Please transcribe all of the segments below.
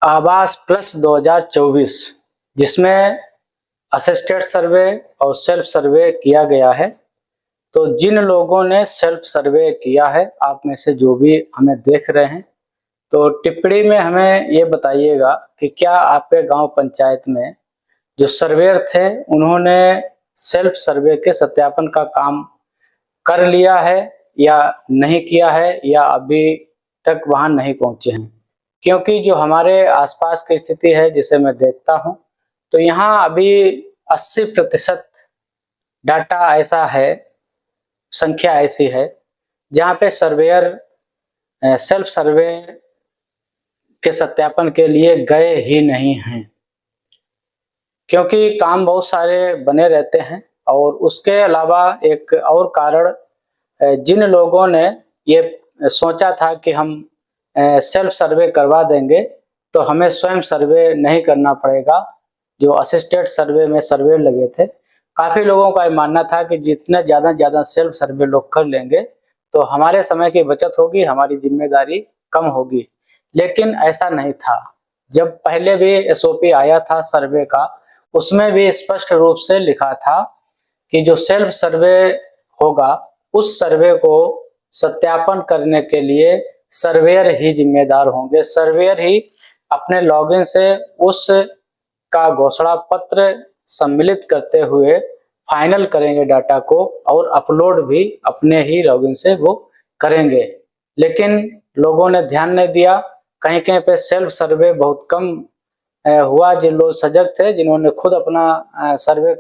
आवास प्लस 2024, जिसमें असिस्टेड सर्वे और सेल्फ सर्वे किया गया है। तो जिन लोगों ने सेल्फ सर्वे किया है, आप में से जो भी हमें देख रहे हैं, तो टिप्पणी में हमें ये बताइएगा कि क्या आपके गांव पंचायत में जो सर्वेयर थे उन्होंने सेल्फ सर्वे के सत्यापन का काम कर लिया है या नहीं किया है, या अभी तक वहां नहीं पहुंचे हैं। क्योंकि जो हमारे आसपास की स्थिति है जिसे मैं देखता हूं, तो यहाँ अभी 80% डाटा ऐसा है, संख्या ऐसी है जहाँ पे सर्वेयर सेल्फ सर्वे के सत्यापन के लिए गए ही नहीं हैं। क्योंकि काम बहुत सारे बने रहते हैं, और उसके अलावा एक और कारण, जिन लोगों ने ये सोचा था कि हम सेल्फ सर्वे करवा देंगे तो हमें स्वयं सर्वे नहीं करना पड़ेगा, जो असिस्टेड सर्वे में सर्वे लगे थे, काफ़ी लोगों का ये मानना था कि जितना ज़्यादा सेल्फ सर्वे लोग कर लेंगे तो हमारे समय की बचत होगी, हमारी जिम्मेदारी कम होगी। लेकिन ऐसा नहीं था। जब पहले भी एसओपी आया था सर्वे का, उसमें भी स्पष्ट रूप से लिखा था कि जो सेल्फ सर्वे होगा उस सर्वे को सत्यापन करने के लिए सर्वेयर ही जिम्मेदार होंगे। सर्वेयर ही अपने लॉगिन से उस का घोषणा पत्र सम्मिलित करते हुए फाइनल करेंगे डाटा को, और अपलोड भी अपने ही लॉगिन से वो करेंगे। लेकिन लोगों ने ध्यान नहीं दिया। कहीं कहीं पे सेल्फ सर्वे बहुत कम हुआ। जिन लोग सजग थे, जिन्होंने खुद अपना सर्वे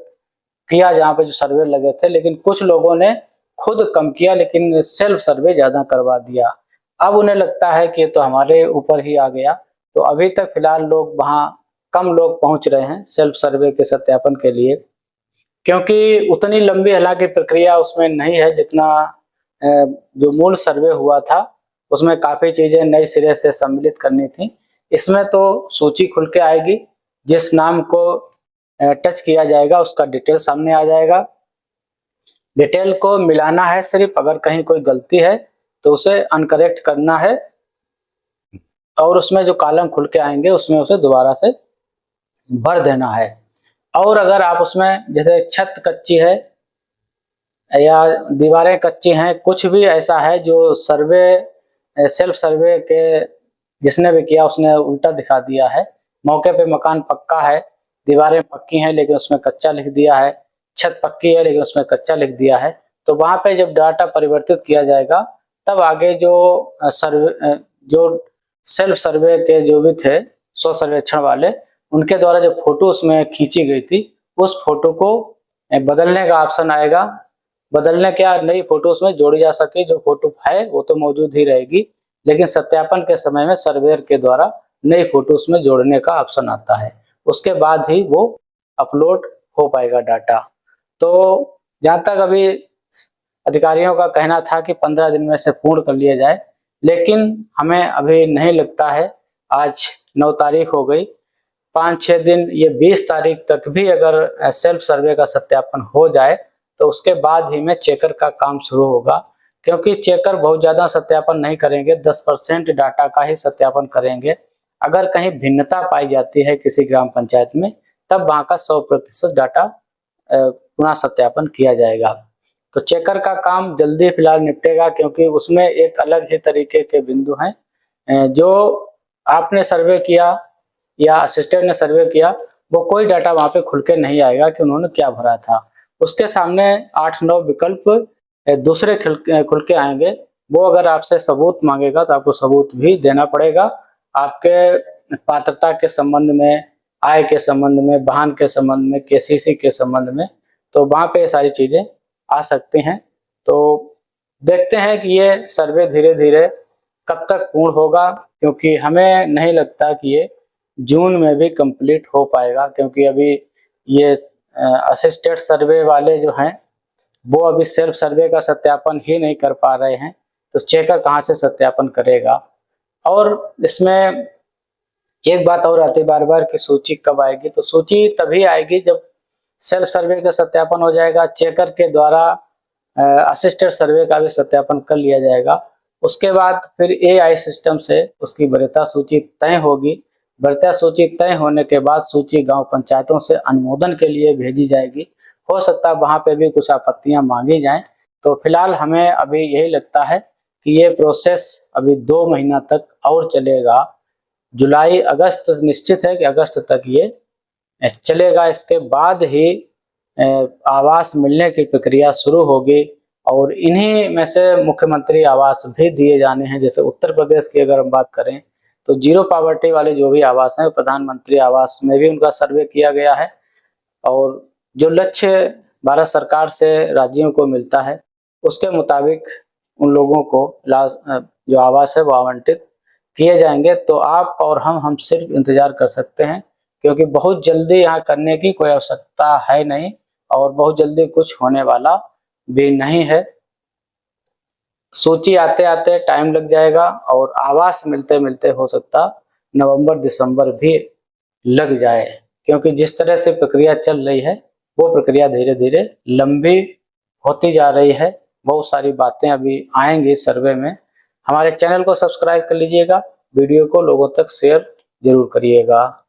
किया जहाँ पे जो सर्वे लगे थे, लेकिन कुछ लोगों ने खुद कम किया लेकिन सेल्फ सर्वे ज्यादा करवा दिया। अब उन्हें लगता है कि ये तो हमारे ऊपर ही आ गया। तो अभी तक फिलहाल लोग वहाँ कम लोग पहुंच रहे हैं सेल्फ सर्वे के सत्यापन के लिए, क्योंकि उतनी लंबी हालांकि प्रक्रिया उसमें नहीं है जितना जो मूल सर्वे हुआ था उसमें काफ़ी चीज़ें नए सिरे से सम्मिलित करनी थी। इसमें तो सूची खुल के आएगी, जिस नाम को टच किया जाएगा उसका डिटेल सामने आ जाएगा। डिटेल को मिलाना है सिर्फ, अगर कहीं कोई गलती है तो उसे अनकरेक्ट करना है, और उसमें जो कॉलम खुल के आएंगे उसमें उसे दोबारा से भर देना है। और अगर आप उसमें जैसे छत कच्ची है या दीवारें कच्ची हैं, कुछ भी ऐसा है जो सर्वे सेल्फ सर्वे के जिसने भी किया उसने उल्टा दिखा दिया है, मौके पे मकान पक्का है, दीवारें पक्की हैं लेकिन उसमें कच्चा लिख दिया है, छत पक्की है लेकिन उसमें कच्चा लिख दिया है, तो वहां पे जब डाटा परिवर्तित किया जाएगा तब आगे जो सेल्फ सर्वे के जो भी थे स्व सर्वेक्षण वाले, उनके द्वारा जो फोटो उसमें खींची गई थी उस फोटो को बदलने का ऑप्शन आएगा। बदलने क्या, नई फोटो उसमें जोड़ी जा सके। जो फोटो है वो तो मौजूद ही रहेगी, लेकिन सत्यापन के समय में सर्वेयर के द्वारा नई फोटो उसमें जोड़ने का ऑप्शन आता है। उसके बाद ही वो अपलोड हो पाएगा डाटा। तो जहाँ तक अभी अधिकारियों का कहना था कि 15 दिन में से पूर्ण कर लिया जाए, लेकिन हमें अभी नहीं लगता है। आज 9 तारीख हो गई, 5-6 दिन, ये 20 तारीख तक भी अगर सेल्फ सर्वे का सत्यापन हो जाए तो उसके बाद ही में चेकर का काम शुरू होगा। क्योंकि चेकर बहुत ज़्यादा सत्यापन नहीं करेंगे, 10% डाटा का ही सत्यापन करेंगे। अगर कहीं भिन्नता पाई जाती है किसी ग्राम पंचायत में, तब वहाँ का 100% डाटा पुनः सत्यापन किया जाएगा। तो चेकर का काम जल्दी फिलहाल निपटेगा, क्योंकि उसमें एक अलग ही तरीके के बिंदु हैं। जो आपने सर्वे किया या असिस्टेंट ने सर्वे किया, वो कोई डाटा वहाँ पे खुल के नहीं आएगा कि उन्होंने क्या भरा था। उसके सामने 8-9 विकल्प दूसरे खुल के आएंगे। वो अगर आपसे सबूत मांगेगा तो आपको सबूत भी देना पड़ेगा, आपके पात्रता के संबंध में, आय के संबंध में, वाहन के संबंध में, केसीसी के संबंध में। तो वहाँ पे सारी चीज़ें आ सकती हैं। तो देखते हैं कि ये सर्वे धीरे धीरे कब तक पूर्ण होगा, क्योंकि हमें नहीं लगता कि ये जून में भी कंप्लीट हो पाएगा, क्योंकि अभी ये असिस्टेड सर्वे वाले जो हैं वो अभी सेल्फ सर्वे का सत्यापन ही नहीं कर पा रहे हैं, तो चेकर कहाँ से सत्यापन करेगा। और इसमें एक बात और आती है बार बार कि सूची कब आएगी, तो सूची तभी आएगी जब सेल्फ सर्वे का सत्यापन हो जाएगा, चेकर के द्वारा असिस्टेड सर्वे का भी सत्यापन कर लिया जाएगा। उसके बाद फिर एआई सिस्टम से उसकी वरीयता सूची तय होगी, भर्तिया सूची तय होने के बाद सूची गांव पंचायतों से अनुमोदन के लिए भेजी जाएगी। हो सकता है वहां पे भी कुछ आपत्तियां मांगी जाएं। तो फिलहाल हमें अभी यही लगता है कि ये प्रोसेस अभी 2 महीना तक और चलेगा। जुलाई अगस्त निश्चित है कि अगस्त तक ये चलेगा। इसके बाद ही आवास मिलने की प्रक्रिया शुरू होगी और इन्हीं में से मुख्यमंत्री आवास भी दिए जाने हैं। जैसे उत्तर प्रदेश की अगर हम बात करें तो जीरो पॉवर्टी वाले जो भी आवास हैं प्रधानमंत्री आवास में भी उनका सर्वे किया गया है और जो लक्ष्य भारत सरकार से राज्यों को मिलता है उसके मुताबिक उन लोगों को जो आवास है वो आवंटित किए जाएंगे। तो आप और हम सिर्फ इंतजार कर सकते हैं, क्योंकि बहुत जल्दी यहाँ करने की कोई आवश्यकता है नहीं और बहुत जल्दी कुछ होने वाला भी नहीं है। सूची आते आते टाइम लग जाएगा और आवास मिलते मिलते हो सकता नवंबर दिसंबर भी लग जाए, क्योंकि जिस तरह से प्रक्रिया चल रही है वो प्रक्रिया धीरे धीरे लंबी होती जा रही है। बहुत सारी बातें अभी आएंगी सर्वे में। हमारे चैनल को सब्सक्राइब कर लीजिएगा, वीडियो को लोगों तक शेयर जरूर करिएगा।